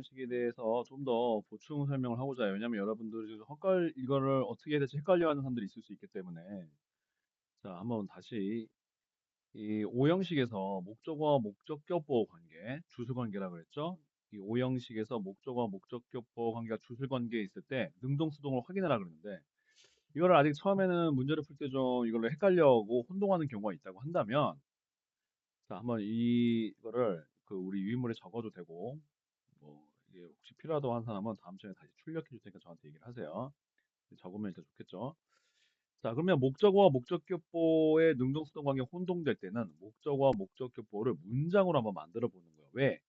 사용식에 대해서 좀 더 보충 설명을 하고자 해요. 왜냐면 여러분들이 지금 이거를 어떻게 해야 될지 헷갈려하는 사람들이 있을 수 있기 때문에. 자, 한번 다시 이 오형식에서 목적어와 목적격보 관계, 주술관계라고 그랬죠? 이 오형식에서 목적어와 목적격보 관계가 주술관계에 있을 때 능동수동을 확인하라 그러는데 이거를 아직 처음에는 문제를 풀 때 좀 이걸로 헷갈려하고 혼동하는 경우가 있다고 한다면 자, 한번 이거를 그 우리 유인물에 적어도 되고 뭐 이게 혹시 필요하다고 하는 사람은 다음 시간에 다시 출력해 줄 테니까 저한테 얘기를 하세요. 적으면 일단 좋겠죠. 자, 그러면 목적어와 목적격보의 능동수동 관계 혼동될 때는 목적어와 목적격보를 문장으로 한번 만들어 보는 거예요. 왜?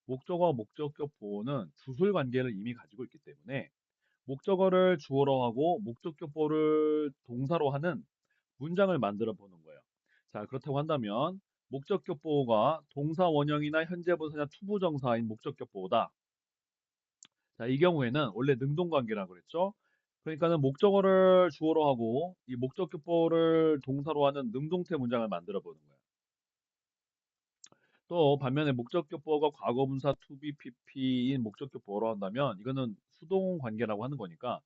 목적어와 목적격보는 주술 관계를 이미 가지고 있기 때문에 목적어를 주어로 하고 목적격보를 동사로 하는 문장을 만들어 보는 거예요. 자, 그렇다고 한다면 목적격보가 동사 원형이나 현재 분사나 투부정사인 목적격보다 자, 이 경우에는 원래 능동관계라고 그랬죠? 그러니까는 목적어를 주어로 하고 이 목적격보를 동사로 하는 능동태 문장을 만들어 보는 거예요. 또 반면에 목적격보가 과거분사 to be pp인 목적격보로 한다면 이거는 수동관계라고 하는 거니까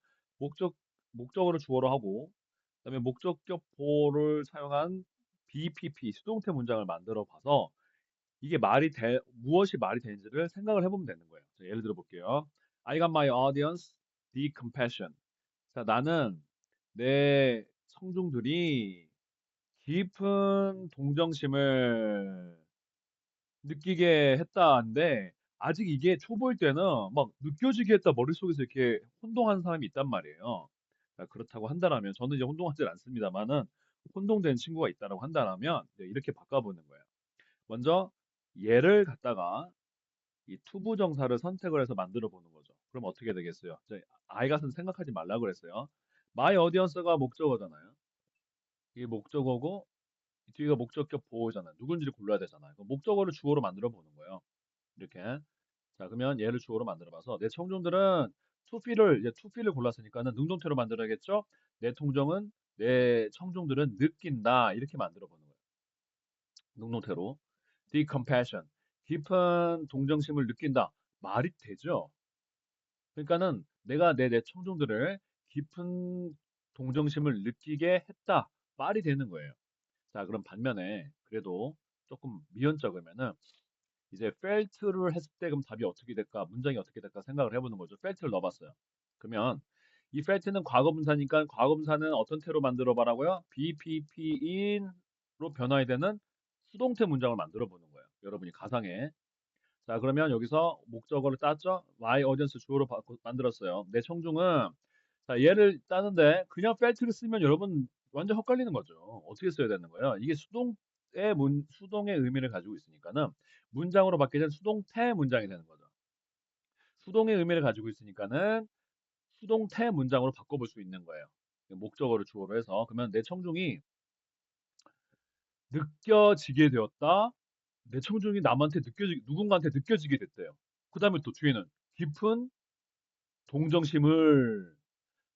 목적어를 주어로 하고 그다음에 목적격보를 사용한 BPP 수동태 문장을 만들어 봐서 이게 무엇이 말이 되는지를 생각을 해보면 되는 거예요. 자, 예를 들어 볼게요. I got my audience the compassion. 자, 나는 내 청중들이 깊은 동정심을 느끼게 했다는데 아직 이게 초보일 때는 막 느껴지게 했다 머릿속에서 이렇게 혼동하는 사람이 있단 말이에요. 자, 그렇다고 한다면 저는 이제 혼동하지 않습니다만은 혼동된 친구가 있다고 한다면 이렇게 바꿔보는 거예요. 먼저 얘를 갖다가 이 투부정사를 선택을 해서 만들어 보는 거죠. 그럼 어떻게 되겠어요? 아이갓은 생각하지 말라고 그랬어요. my audience가 목적어잖아요. 이게 목적어고 이 뒤가 목적격 보호잖아요. 누군지를 골라야 되잖아요. 그럼 목적어를 주어로 만들어 보는 거예요. 이렇게. 자, 그러면 얘를 주어로 만들어 봐서 내 청중들은 이제 투피를 골랐으니까는 능동태로 만들어야겠죠? 내 청중들은 느낀다. 이렇게 만들어 보는 거예요. 능동태로. The compassion. 깊은 동정심을 느낀다. 말이 되죠? 그러니까는 내가 내 청중들을 깊은 동정심을 느끼게 했다. 말이 되는 거예요. 자, 그럼 반면에 그래도 조금 미연적이면은 이제 felt를 했을 때 그럼 답이 어떻게 될까? 문장이 어떻게 될까 생각을 해보는 거죠. felt를 넣어봤어요. 그러면 이 felt는 과거분사니까 과거분사는 어떤 태로 만들어 봐라고요? BPP인로 변화해야 되는 수동태 문장을 만들어 보는 거예요. 여러분이 가상에. 자, 그러면 여기서 목적어를 땄죠? My audience 주어로 만들었어요. 내 청중은 자, 얘를 따는데 그냥 felt를 쓰면 여러분 완전 헛갈리는 거죠. 어떻게 써야 되는 거예요? 이게 수동의 의미를 가지고 있으니까는 문장으로 바뀌는 수동태 문장이 되는 거죠. 수동의 의미를 가지고 있으니까는 수동태 문장으로 바꿔볼 수 있는 거예요. 목적어를 주어로 해서 그러면 내 청중이 느껴지게 되었다. 내 청중이 누군가한테 느껴지게 됐대요. 그 다음에 또 뒤에는 깊은 동정심을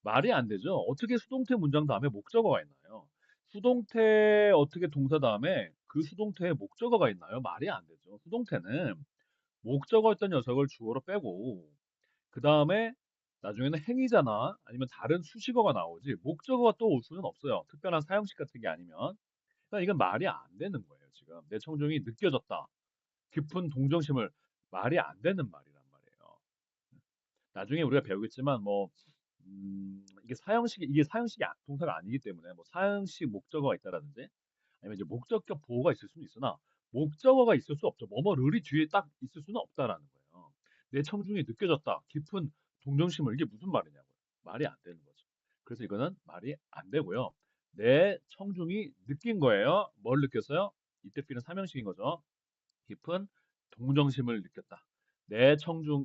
말이 안 되죠. 어떻게 수동태 문장 다음에 목적어가 있나요? 수동태 어떻게 동사 다음에 그 수동태에 목적어가 있나요? 말이 안 되죠. 수동태는 목적어였던 녀석을 주어로 빼고 그 다음에 나중에는 행위잖아 아니면 다른 수식어가 나오지 목적어가 또 올 수는 없어요. 특별한 사형식 같은 게 아니면 그러니까 이건 말이 안 되는 거예요. 지금 내 청중이 느껴졌다. 깊은 동정심을 말이 안 되는 말이란 말이에요. 나중에 우리가 배우겠지만 이게 사형식이 동사가 아니기 때문에 뭐 사형식 목적어가 있다라든지 아니면 이제 목적격 보호가 있을 수는 있으나 목적어가 있을 수 없죠. 뭐뭐를이 뒤에 딱 있을 수는 없다라는 거예요. 내 청중이 느껴졌다. 깊은 동정심을 이게 무슨 말이냐고요. 말이 안 되는 거죠. 그래서 이거는 말이 안 되고요. 내 청중이 느낀 거예요. 뭘 느꼈어요? 이때 필은 삼형식인 거죠. 깊은 동정심을 느꼈다.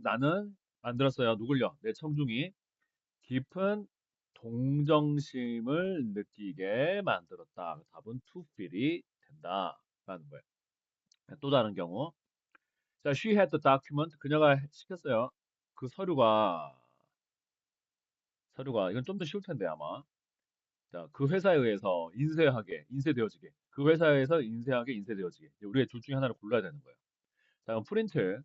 나는 만들었어요. 누굴요? 내 청중이 깊은 동정심을 느끼게 만들었다. 답은 to feel이 된다라는 거예요. 또 다른 경우. 자, she had the document. 그녀가 시켰어요. 그 이건 좀 더 쉬울 텐데 아마. 자, 그 회사에 의해서 인쇄되어지게. 그 회사에서 인쇄되어지게. 우리가 둘 중에 하나를 골라야 되는 거예요. 자, 그럼 프린트.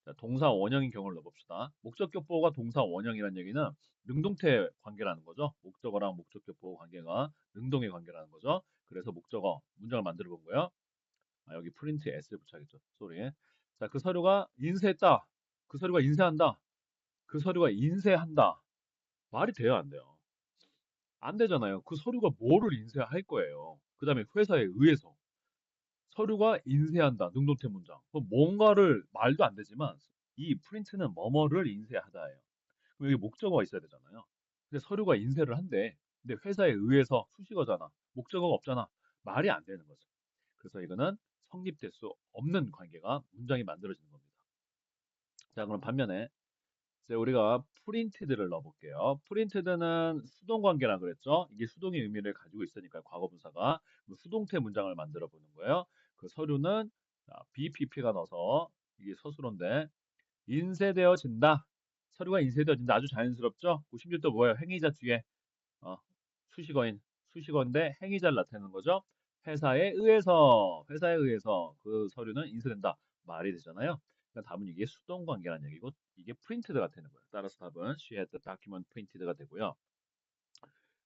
자, 동사 원형인 경우를 넣어봅시다. 목적격 보호가 동사 원형이라는 얘기는 능동태 관계라는 거죠. 목적어랑 목적격 보호 관계가 능동의 관계라는 거죠. 그래서 목적어 문장을 만들어 본 거예요. 아, 여기 프린트 S를 붙여야겠죠. 쏘리. 자, 그 서류가 인쇄했다. 그 서류가 인쇄한다. 그 서류가 인쇄한다. 말이 돼요, 안 돼요? 안 되잖아요. 그 서류가 뭐를 인쇄할 거예요. 그 다음에 회사에 의해서 서류가 인쇄한다. 능동태 문장. 그럼 뭔가를 말도 안 되지만 이 프린트는 뭐뭐를 인쇄하다예요. 그럼 여기 목적어가 있어야 되잖아요. 근데 서류가 인쇄를 한대. 근데 회사에 의해서 수식어잖아. 목적어가 없잖아. 말이 안 되는 거죠. 그래서 이거는 성립될 수 없는 관계가 문장이 만들어지는 겁니다. 자, 그럼 반면에 이제 우리가 프린티드를 넣어볼게요. 프린티드는 수동 관계라 그랬죠? 이게 수동의 의미를 가지고 있으니까 과거분사가 수동태 문장을 만들어 보는 거예요. 그 서류는 BPP가 넣어서 이게 서술어인데 인쇄되어진다. 서류가 인쇄되어진다. 아주 자연스럽죠? 심지어 또 뭐예요? 행위자 뒤에 어, 수식어인 수식어인데 행위자를 나타내는 거죠. 회사에 의해서 그 서류는 인쇄된다. 말이 되잖아요. 그러니까 답은 이게 수동 관계라는 얘기고 이게 프린트드가 되는 거예요. 따라서 답은 she had the document printed가 되고요.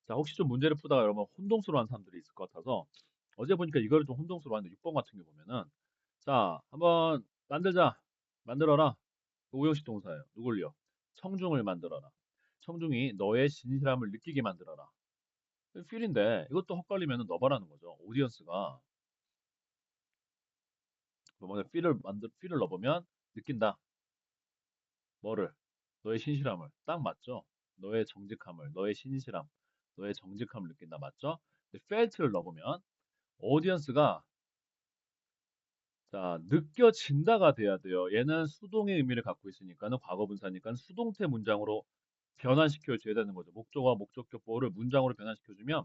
자, 혹시 좀 문제를 푸다가 여러분 혼동스러워하는 사람들이 있을 것 같아서 어제 보니까 이거를 좀 혼동스러워하는데 6번 같은 게 보면은 자, 한번 만들어라. 오형식 동사예요. 누굴요? 청중을 만들어라. 청중이 너의 진실함을 느끼게 만들어라. 필인데 이것도 헛갈리면 너바라는 거죠. 오디언스가 뭐냐 필을 넣어보면 느낀다. 뭐를? 너의 신실함을. 딱 맞죠? 너의 정직함을, 너의 신실함, 너의 정직함을 느낀다. 맞죠? 근데 felt를 넣어보면 오디언스가 자 느껴진다가 돼야 돼요. 얘는 수동의 의미를 갖고 있으니까는 과거분사니까 수동태 문장으로 변환시켜 줘야 되는 거죠. 목적어와 목적격 보호를 문장으로 변환시켜 주면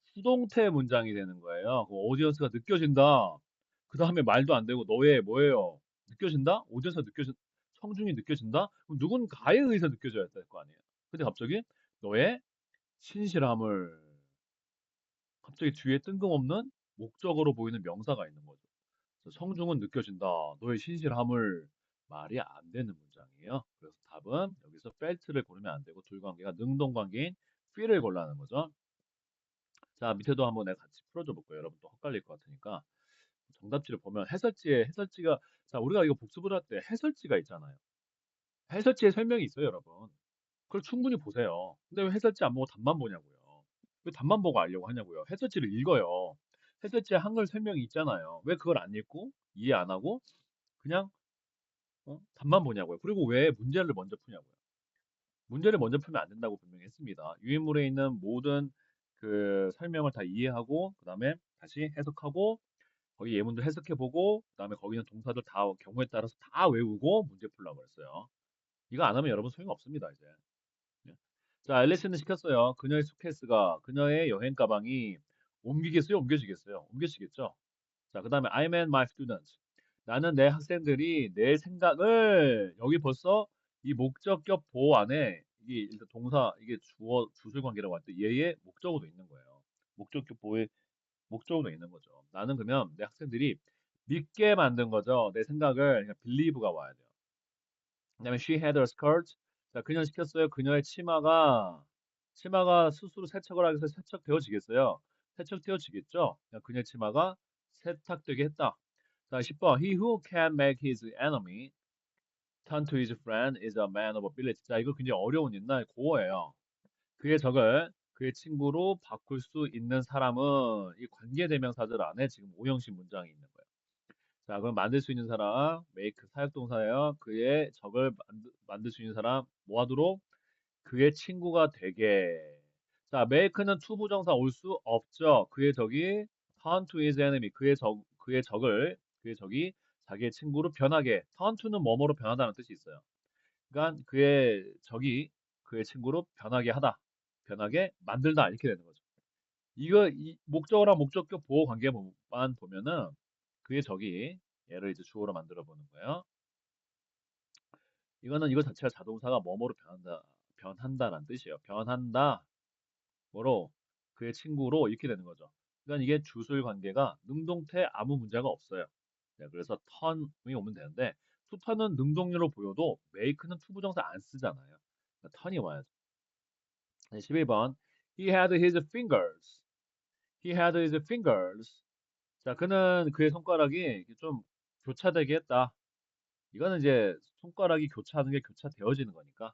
수동태 문장이 되는 거예요. 그 오디언스가 느껴진다. 그 다음에 말도 안 되고 너의 뭐예요? 느껴진다? 오디언스가 청중이 느껴진다? 그럼 누군가에 의해서 느껴져야 될 거 아니에요. 근데 갑자기 너의 신실함을 갑자기 뒤에 뜬금없는 목적어로 보이는 명사가 있는 거죠. 그래서 청중은 느껴진다. 너의 신실함을 말이 안 되는 문장이에요. 그래서 답은 여기서 felt를 고르면 안 되고 둘 관계가 능동관계인 feel을 골라는 거죠. 자, 밑에도 한번 내가 같이 풀어줘 볼게요. 여러분 또 헷갈릴 것 같으니까. 정답지를 보면 해설지가 자, 우리가 이거 복습을 할 때 해설지가 있잖아요. 해설지에 설명이 있어요, 여러분. 그걸 충분히 보세요. 근데 왜 해설지 안 보고 답만 보냐고요. 왜 답만 보고 알려고 하냐고요. 해설지를 읽어요. 해설지에 한글 설명이 있잖아요. 왜 그걸 안 읽고 이해 안 하고 그냥 답만 보냐고요. 그리고 왜 문제를 먼저 푸냐고요. 문제를 먼저 풀면 안 된다고 분명히 했습니다. 유인물에 있는 모든 그 설명을 다 이해하고 그다음에 다시 해석하고 거기 예문도 해석해보고 그다음에 거기 있는 동사들 다 경우에 따라서 다 외우고 문제 풀라고 했어요. 이거 안 하면 여러분 소용 없습니다 이제. 예. 자, 앨리스는 시켰어요. 그녀의 수케이스가 그녀의 여행 가방이 옮기겠어요? 옮겨지겠어요? 옮겨지겠죠? 자, 그다음에 I'm and my students. 나는 내 학생들이 내 생각을 여기 벌써 이 목적격 보호 안에 이게 일단 동사 이게 주어 주술 관계라고 할 때 얘의 목적어도 있는 거예요. 목적격 보호의 목적어도 있는 거죠. 나는 그러면 내 학생들이 믿게 만든 거죠. 내 생각을 그러니까 believe가 와야 돼요. 그다음에 she had a skirt. 자, 그녀는 시켰어요. 그녀의 치마가 스스로 세척을 하기 위해서 세척되어지겠어요. 세척되어지겠죠. 그러니까 그녀의 치마가 세탁되게 했다. 자, 10번. He who can make his enemy turn to his friend is a man of ability. 자, 이거 굉장히 어려운 옛날 고어예요. 그의 적을 그의 친구로 바꿀 수 있는 사람은 이 관계대명사절 안에 지금 오형식 문장이 있는 거예요. 자, 그럼 만들 수 있는 사람, make 사역동사예요. 그의 적을 만들 수 있는 사람, 뭐 하도록? 그의 친구가 되게. 자, make는 to 부정사 올 수 없죠. 그의 적이 turn to his enemy, 그의 적이 자기의 친구로 변하게. turn to는 뭐뭐로 변하다는 뜻이 있어요. 그러니까 그의 적이 그의 친구로 변하게 하다. 변하게 만들다. 이렇게 되는 거죠. 이 목적어랑 목적격 보호 관계만 보면은 그의 적이 얘를 이제 주어로 만들어 보는 거예요. 이거는 이거 자체가 자동사가 뭐뭐로 변한다라는 뜻이에요. 변한다. 뭐로? 그의 친구로 이렇게 되는 거죠. 그러니까 이게 주술 관계가 능동태 아무 문제가 없어요. 네, 그래서 턴이 오면 되는데 투파는 능동류로 보여도 make는 투부정사 안 쓰잖아요. 그러니까 턴이 와야죠. 11번. He had his fingers. He had his fingers. 자, 그는 그의 손가락이 좀 교차되게 했다. 이거는 이제 손가락이 교차하는 게 교차되어지는 거니까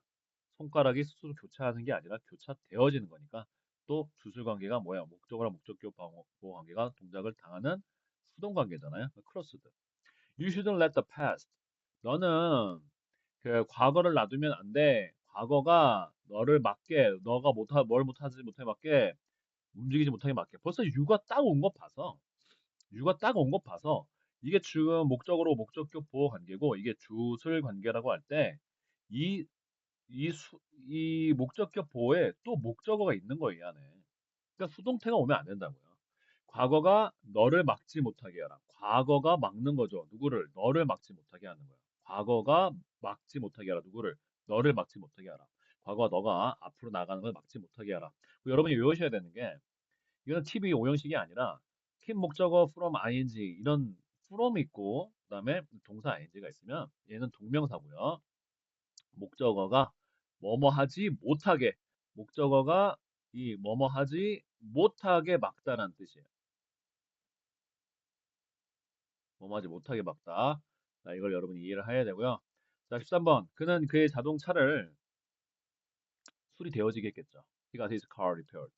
손가락이 스스로 교차하는 게 아니라 교차되어지는 거니까 또 주술 관계가 뭐야? 목적어랑 목적격 보호 관계가 동작을 당하는 수동 관계잖아요. 크로스드. You shouldn't let the past. 너는 그 과거를 놔두면 안 돼. 과거가 너를 맞게 너가 뭘 못하지 못해 맞게 움직이지 못하게 맞게. 벌써 유가 딱 온 것 봐서 유가 딱 온 것 봐서 이게 지금 목적어로 목적격 보호 관계고 이게 주술 관계라고 할 때 이 이 목적격 보호에 또 목적어가 있는 거예요, 이 안에. 그러니까 수동태가 오면 안 된다고요. 과거가 너를 막지 못하게 하라. 과거가 막는 거죠. 누구를? 너를 막지 못하게 하는 거야. 과거가 막지 못하게 하라. 누구를? 너를 막지 못하게 하라. 과거가 너가 앞으로 나가는 걸 막지 못하게 하라. 여러분이 외우셔야 되는 게 이거는 TV 오형식이 아니라 킨 목적어 from ing 이런 from 있고 그다음에 동사 ing가 있으면 얘는 동명사고요. 목적어가 뭐뭐 하지 못하게 목적어가 이 뭐뭐 하지 못하게 막다라는 뜻이에요. 뭐뭐 하지 못하게 막다. 자, 이걸 여러분이 이해를 해야 되고요. 자, 13번. 그는 그의 자동차를 수리되어지게 했겠죠. He got his car repaired.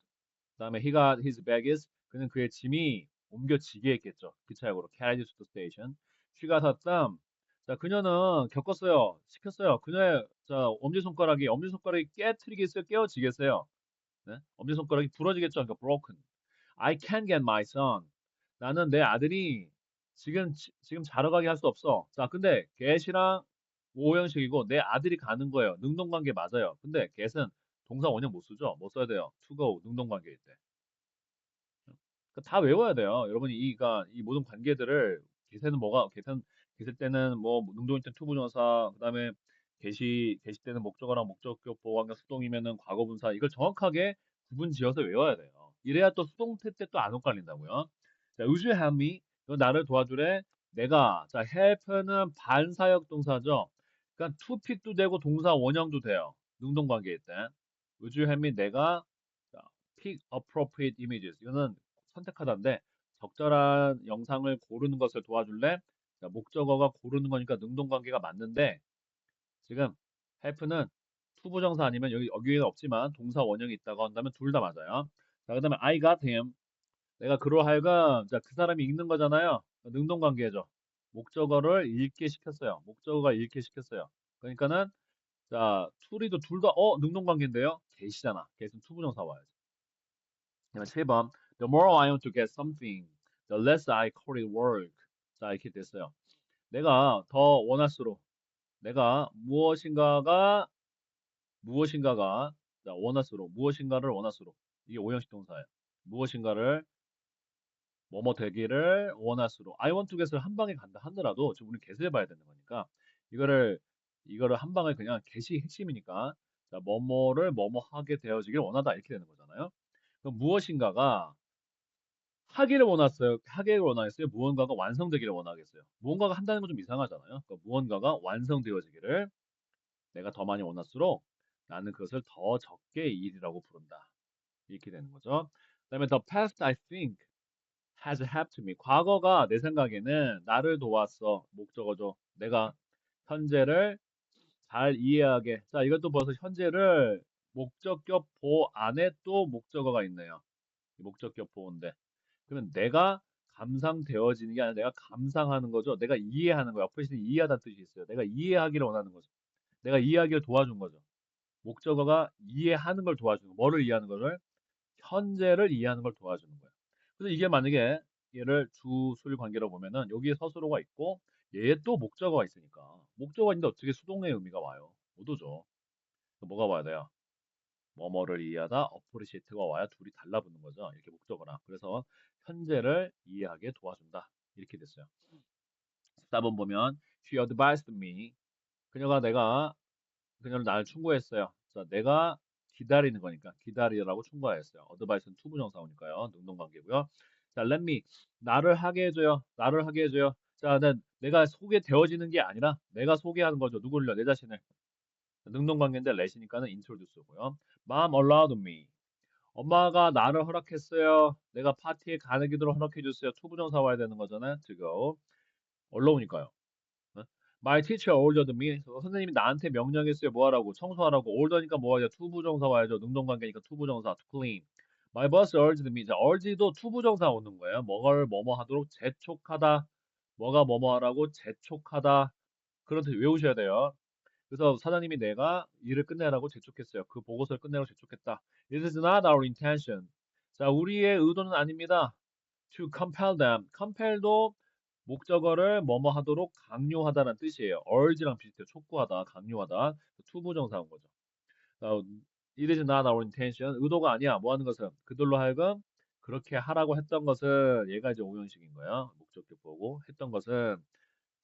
그다음에 he got his baggage. 그는 그의 짐이 옮겨지게 했겠죠. 기차역으로 carried to the station. She got her thumb. 자, 그녀는 겪었어요. 시켰어요. 그녀의 자, 엄지손가락이 깨트리겠어요? 깨어지겠어요? 네? 엄지손가락이 부러지겠죠? 그러니까 broken. I can't get my son. 나는 내 아들이 지금 자러 가게 할 수 없어. 자, 근데 get이랑 오형식이고 내 아들이 가는 거예요. 능동관계 맞아요. 근데 get은 동사 원형 못 쓰죠? 못 써야 돼요. to go 능동관계일 때. 다 외워야 돼요. 여러분이 이 모든 관계들을 계실 때는 뭐 능동일 때 투부정사, 그다음에 계시 때는 목적어랑 목적격 보호관계 수동이면은 과거분사 이걸 정확하게 구분지어서 외워야 돼요. 이래야 또 수동태 때 또 안 헷갈린다고요. 자, would you help me? 너 나를 도와주래? 내가 자 help는 반사역 동사죠. 그러니까 to pick도 되고 동사 원형도 돼요. 능동관계일 때. would you help me? 내가 자, pick appropriate images. 이거는 선택하다인데 적절한 영상을 고르는 것을 도와줄래? 자, 목적어가 고르는 거니까 능동관계가 맞는데 지금 help는 투부정사 아니면 여기에는 없지만 동사 원형이 있다고 한다면 둘 다 맞아요. 자, 그다음에 I got him. 내가 그로 하여금 자, 그 사람이 읽는 거잖아요. 능동관계죠. 목적어를 읽게 시켰어요. 목적어가 읽게 시켰어요. 그러니까는 자, 투리도 둘 다 능동관계인데요. get이잖아. get은 투부정사 와야지. 7번. The more I want to get something, the less I call it work. 자, 이렇게 됐어요. 내가 더 원할수록, 내가 무엇인가가, 자, 무엇인가를 원할수록. 이게 오형식 동사예요. 무엇인가를, 뭐뭐 되기를 원할수록. I want to get을 한 방에 간다 하더라도, 지금 우리 get을 봐야 되는 거니까, 이거를, 이거를 한 방에 그냥 get이 핵심이니까, 자, 뭐뭐 하게 되어지길 원하다. 이렇게 되는 거잖아요. 그럼 무엇인가가 하기를 원하겠어요? 무언가가 완성되기를 원하겠어요? 무언가가 한다는 건 좀 이상하잖아요. 그러니까 무언가가 완성되어지기를 내가 더 많이 원할수록 나는 그것을 더 적게 일이라고 부른다. 이렇게 되는 거죠. 그다음에 the past I think has helped me. 과거가 내 생각에는 나를 도왔어. 목적어죠. 내가 현재를 잘 이해하게. 자, 이것도 벌써 현재를 목적격 보호 안에 또 목적어가 있네요. 목적격 보호인데. 그러면 내가 감상되어지는 게 아니라 내가 감상하는 거죠. 내가 이해하는 거야. opposite는 이해하다는 뜻이 있어요. 내가 이해하기를 원하는 거죠. 내가 이해하기를 도와준 거죠. 목적어가 이해하는 걸 도와주는 거. 뭐를 이해하는 거를? 현재를 이해하는 걸 도와주는 거야. 그래서 이게 만약에 얘를 주술 관계로 보면은 여기에 서술어가 있고 얘에 또 목적어가 있으니까 목적어가 있는데 어떻게 수동의 의미가 와요? 못 오죠. 뭐가 와야 돼요? 뭐뭐를 이해하다 appreciate가 와야 둘이 달라붙는 거죠. 이렇게 목적어랑. 그래서 현재를 이해하게 도와준다. 이렇게 됐어요. 4번 보면 she advised me. 그녀를 나를 충고했어요. 자, 내가 기다리는 거니까 기다리라고 충고하였어요. advice는 투부정사오니까요. 능동관계고요. 자, let me 나를 하게 해줘요. 나를 하게 해줘요. 자, 내가 소개되어지는 게 아니라 내가 소개하는 거죠. 누구를요? 내 자신을. 능동관계인데 let이니까는 introduce고요. Mom allowed me. 엄마가 나를 허락했어요. 내가 파티에 가기로 허락해 줬어요. 투부정사 와야 되는 거잖아요. 지금 올라오니까요. 어? My teacher ordered me. 선생님이 나한테 명령했어요. 뭐 하라고? 청소하라고. order니까 뭐 하죠? 투부정사 와야죠. 능동관계니까 투부정사 to clean. My boss urged me. 자, urge도 투부정사 오는 거예요. 뭐를 뭐뭐 하도록 재촉하다. 뭐가 뭐뭐 하라고 재촉하다. 그런 뜻 외우셔야 돼요. 그래서 사장님이 내가 일을 끝내라고 재촉했어요. 그 보고서를 끝내라고 재촉했다. It is not our intention. 자, 우리의 의도는 아닙니다. To compel them. compel도 목적어를 뭐뭐 하도록 강요하다라는 뜻이에요. urge랑 비슷해요. 촉구하다, 강요하다. 투부정사인 거죠. 자, It is not our intention. 의도가 아니야. 뭐 하는 것은 그들로 하여금 그렇게 하라고 했던 것은 얘가 이제 오형식인 거야. 목적격 보고 했던 것은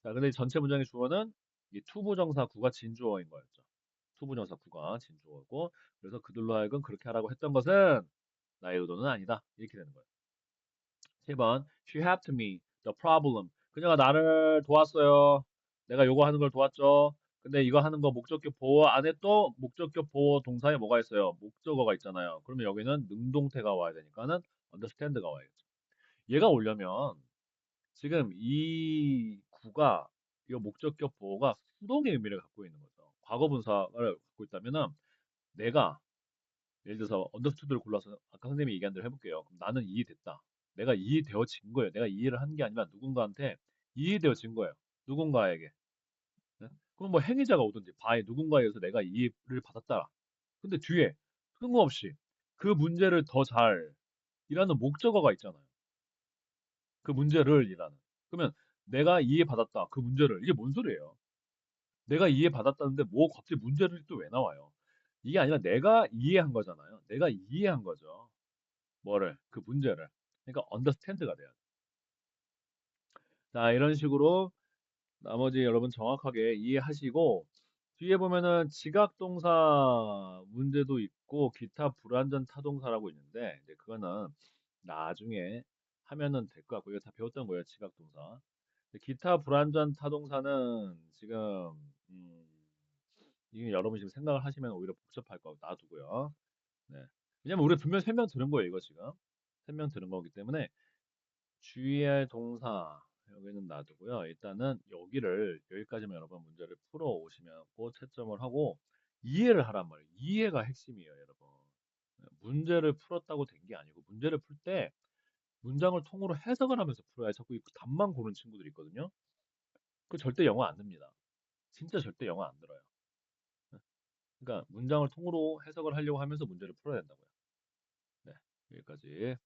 자, 근데 전체 문장의 주어는 이 투부정사 구가 진주어인 거였죠. 투부정사 구가 진주어고 그래서 그들로 하여금 그렇게 하라고 했던 것은 나의 의도는 아니다. 이렇게 되는 거예요. 7번 She helped me. The problem. 그녀가 나를 도왔어요. 내가 요거 하는 걸 도왔죠. 근데 이거 하는 거 목적격 보호 안에 또 목적격 보호 동사에 뭐가 있어요? 목적어가 있잖아요. 그러면 여기는 능동태가 와야 되니까는 understand가 와야겠죠. 얘가 오려면 지금 이 구가 이 목적격 보호가 수동의 의미를 갖고 있는 거죠. 과거 분사를 갖고 있다면은 내가 예를 들어서 understood를 골라서 아까 선생님이 얘기한 대로 해볼게요. 그럼 나는 이해됐다. 내가 이해되어진 거예요. 내가 이해를 한 게 아니라 누군가한테 이해되어진 거예요. 누군가에게. 네? 그럼 뭐 행위자가 오든지 바에 누군가에 의해서 내가 이해를 받았다. 근데 뒤에 뜬금없이 그 문제를 더 잘 이라는 목적어가 있잖아요. 그 문제를 이라는. 그러면 내가 이해받았다. 그 문제를. 이게 뭔 소리예요? 내가 이해받았다는데 뭐 갑자기 문제를 또 왜 나와요? 이게 아니라 내가 이해한 거잖아요. 내가 이해한 거죠. 뭐를? 그 문제를. 그러니까 understand가 돼야 돼. 자, 이런 식으로 나머지 여러분 정확하게 이해하시고 뒤에 보면은 지각동사 문제도 있고 기타 불완전 타동사라고 있는데 이제 그거는 나중에 하면은 될 것 같고 이거 다 배웠던 거예요. 지각동사. 기타 불완전 타동사는 지금 음, 이게 여러분 지금 생각을 하시면 오히려 복잡할 거 놔두고요. 네. 왜냐면 우리 분명 설명 들은 거예요, 이거 지금. 설명 들은 거기 때문에 주의할 동사 여기는 놔두고요. 일단은 여기를 여기까지만 여러분 문제를 풀어 오시면 그 채점을 하고 이해를 하란 말이에요. 이해가 핵심이에요, 여러분. 네, 문제를 풀었다고 된 게 아니고 문제를 풀 때 문장을 통으로 해석을 하면서 풀어야 자꾸 이 답만 고른 친구들이 있거든요. 그 절대 영어 안 듭니다. 진짜 절대 영어 안 들어요. 네. 그러니까 문장을 통으로 해석을 하려고 하면서 문제를 풀어야 된다고요. 네, 여기까지.